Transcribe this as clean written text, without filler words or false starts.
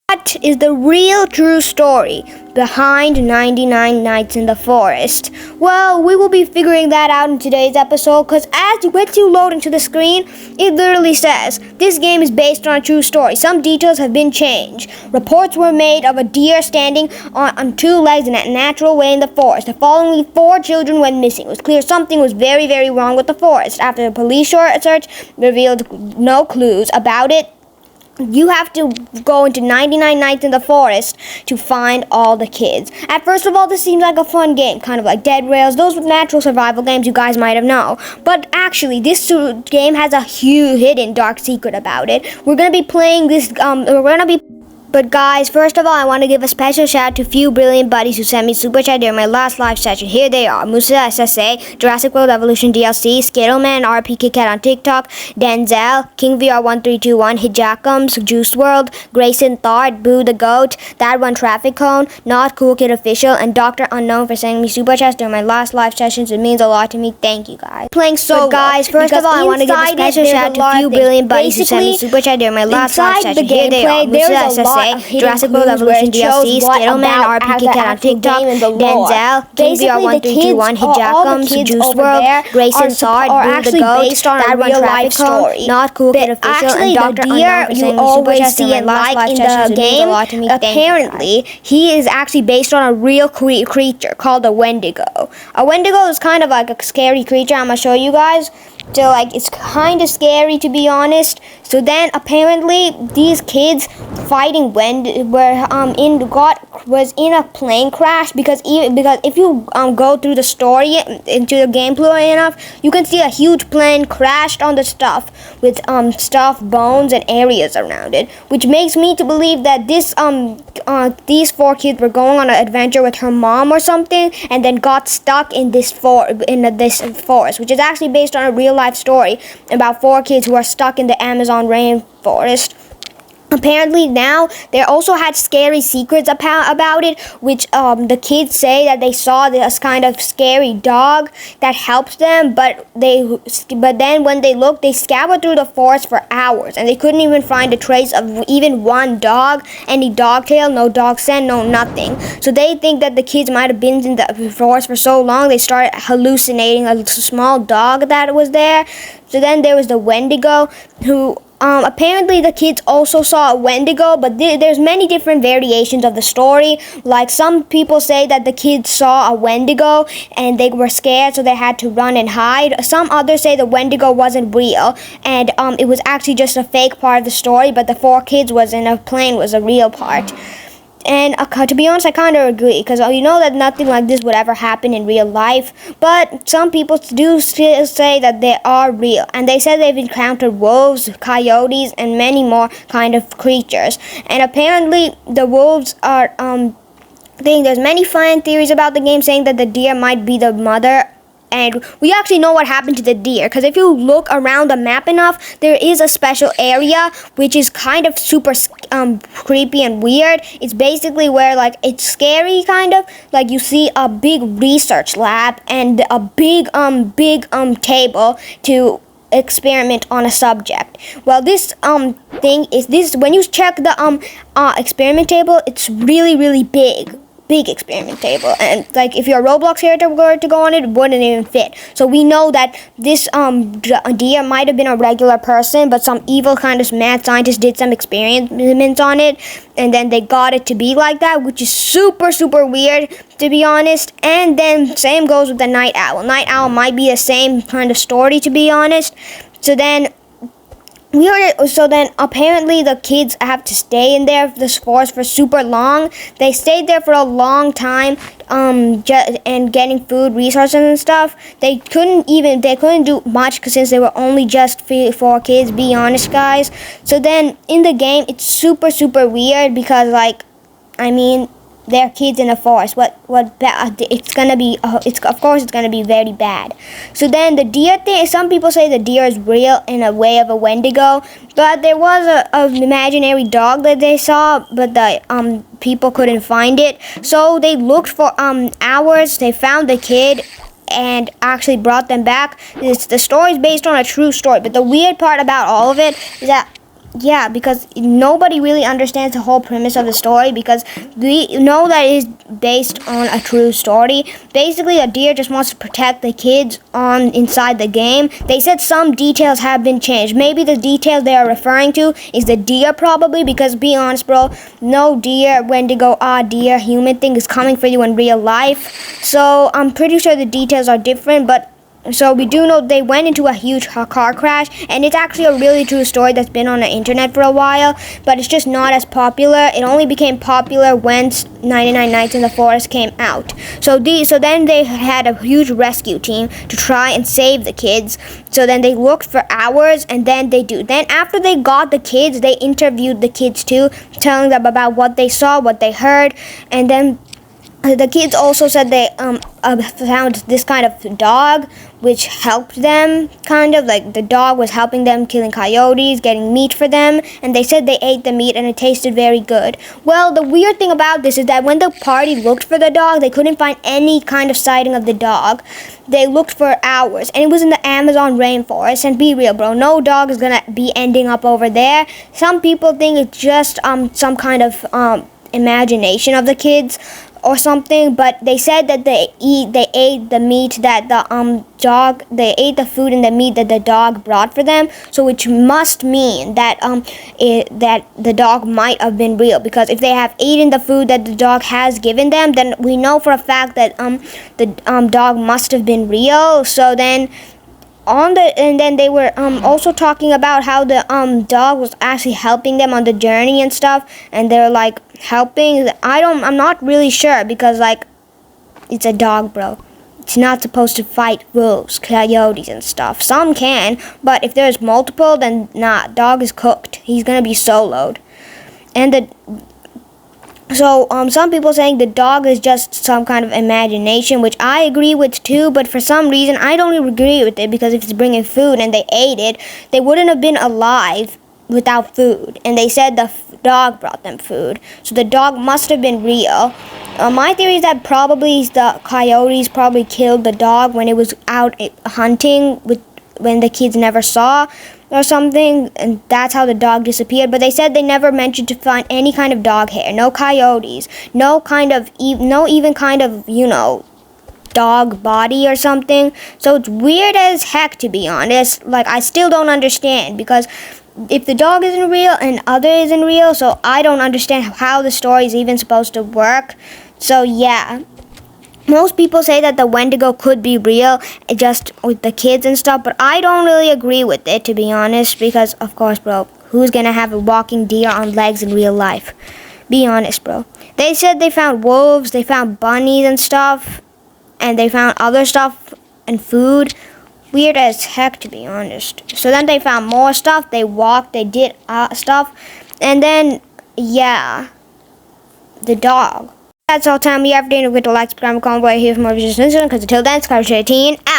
What is the real true story behind 99 Nights in the Forest? Well, we will be figuring that out in today's episode because as you load into the screen, it literally says, this game is based on a true story. Some details have been changed. Reports were made of a deer standing on two legs in a natural way in the forest. The following 4 children went missing. It was clear something was very, very wrong with the forest. After the police search revealed no clues about it, you have to go into 99 Nights in the Forest to find all the kids. At first of all, this seems like a fun game, kind of like Dead Rails, those natural survival games you guys might have known. But actually, this game has a huge hidden dark secret about it. We're gonna be playing this. But guys, first of all, I want to give a special shout out to a few brilliant buddies who sent me super chat during my last live session. Here they are: Musa SSA, Jurassic World Evolution DLC, Skittleman, RP KitKat on TikTok, Denzel, KingVR1321, Hijakums, Juice World, Grayson Thart, Boo the Goat, That One Traffic Cone, Not Cool Kid Official, and Dr. Unknown for sending me super chats during my last live sessions. It means a lot to me. Thank you guys. Playing so guys, first of all, I want to give a special shout out to a few brilliant buddies who sent me super chat during my last live session. Here they are: Musa SSA, Jurassic World Evolution DLC, Skittleman, RP KitKat on TikTok, Denzel, KingVR1321, Hijakums, Juice World, Grayson Thart, Boo the Goat, That One Traffic Cone, Not Cool Kid Official, and Dr. Unknown for sending me super chats during my last live session. It means a lot to me. Apparently, he is actually based on a real creature called a Wendigo. A Wendigo is kind of like a scary creature. I'm gonna show you guys. So it's kind of scary, to be honest. So then apparently these kids fighting was in a plane crash because if you go through the story into the gameplay enough, you can see a huge plane crashed on the stuff with stuffed bones and areas around it, which makes me to believe that these 4 kids were going on an adventure with her mom or something, and then got stuck in this forest, which is actually based on a real life story about 4 kids who are stuck in the Amazon rainforest. Apparently now they also had scary secrets about it, which the kids say that they saw this kind of scary dog that helps them, but then when they looked, they scoured through the forest for hours and they couldn't even find a trace of even one dog, any dog tail, no dog scent, no nothing. So they think that the kids might have been in the forest for so long they started hallucinating a small dog that was there. So then there was the Wendigo, who apparently the kids also saw a Wendigo, but there's many different variations of the story. Like, some people say that the kids saw a Wendigo and they were scared, so they had to run and hide. Some others say the Wendigo wasn't real and it was actually just a fake part of the story, but the 4 kids was in a plane was a real part. And to be honest, I kind of agree, because you know that nothing like this would ever happen in real life. But some people do still say that they are real. And they said they've encountered wolves, coyotes, and many more kind of creatures. And apparently the wolves are, there's many fan theories about the game saying that the deer might be the mother. And we actually know what happened to the deer, because if you look around the map enough, there is a special area which is kind of super creepy and weird. It's basically where it's scary, kind of like you see a big research lab and a big table to experiment on a subject. Well, this thing is this: when you check the experiment table, it's really big experiment table, and if your Roblox character were to go on it, it wouldn't even fit. So we know that this deer might have been a regular person, but some evil kind of mad scientist did some experiments on it, and then they got it to be like that, which is super weird, to be honest. And then same goes with the night owl. Night owl might be the same kind of story, to be honest. So then apparently the kids have to stay in there, this forest, for super long. They stayed there for a long time, and getting food, resources and stuff. They couldn't do much since they were only just 4 kids, be honest, guys. So then in the game, it's super weird because they're kids in a forest. It's gonna be. Of course it's gonna be very bad. So then the deer thing. Some people say the deer is real in a way of a Wendigo, but there was an imaginary dog that they saw, but the people couldn't find it. So they looked for hours. They found the kid and actually brought them back. The story is based on a true story, but the weird part about all of it is that Yeah, because nobody really understands the whole premise of the story, because we know that it is based on a true story. Basically, a deer just wants to protect the kids on inside the game. They said some details have been changed. Maybe the detail they are referring to is the deer, probably, because be honest, bro, no deer, Wendigo, deer, human thing is coming for you in real life. So I'm pretty sure the details are different, but so we do know they went into a huge car crash, and it's actually a really true story that's been on the internet for a while, but it's just not as popular. It only became popular when 99 Nights in the Forest came out. So then they had a huge rescue team to try and save the kids. So then they looked for hours, and then after they got the kids, they interviewed the kids too, telling them about what they saw, what they heard, and then the kids also said they found this kind of dog which helped them, kind of like the dog was helping them killing coyotes, getting meat for them, and they said they ate the meat and it tasted very good. Well, the weird thing about this is that when the party looked for the dog, they couldn't find any kind of sighting of the dog. They looked for hours, and it was in the Amazon rainforest, and be real, bro, no dog is gonna be ending up over there. Some people think it's just some kind of imagination of the kids or something, but they said that they ate the meat that they ate the food and the meat that the dog brought for them, so which must mean that that the dog might have been real, because if they have eaten the food that the dog has given them, then we know for a fact that the dog must have been real. So then and then they were also talking about how the dog was actually helping them on the journey and stuff, and they're like helping. I'm not really sure, because like it's a dog, bro. It's not supposed to fight wolves, coyotes and stuff. Some can, but if there's multiple, then nah, dog is cooked. He's gonna be soloed. And some people saying the dog is just some kind of imagination, which I agree with too, but for some reason I don't agree with it, because if it's bringing food and they ate it, they wouldn't have been alive without food. And they said the dog brought them food, so the dog must have been real. My theory is that probably the coyotes probably killed the dog when it was out hunting when the kids never saw or something, and that's how the dog disappeared. But they said they never mentioned to find any kind of dog hair, no coyotes, no even kind of dog body or something. So it's weird as heck, to be honest. Like, I still don't understand, because if the dog isn't real and other isn't real, so I don't understand how the story is even supposed to work. So yeah, most people say that the Wendigo could be real, just with the kids and stuff, but I don't really agree with it, to be honest, because, of course, bro, who's gonna have a walking deer on legs in real life? Be honest, bro. They said they found wolves, they found bunnies and stuff, and they found other stuff and food. Weird as heck, to be honest. So then they found more stuff, they walked, they did stuff, and then, yeah, the dog. That's all time we have. Don't forget to like, subscribe, and comment below here for more videos, because until then, subscribe to 18 out.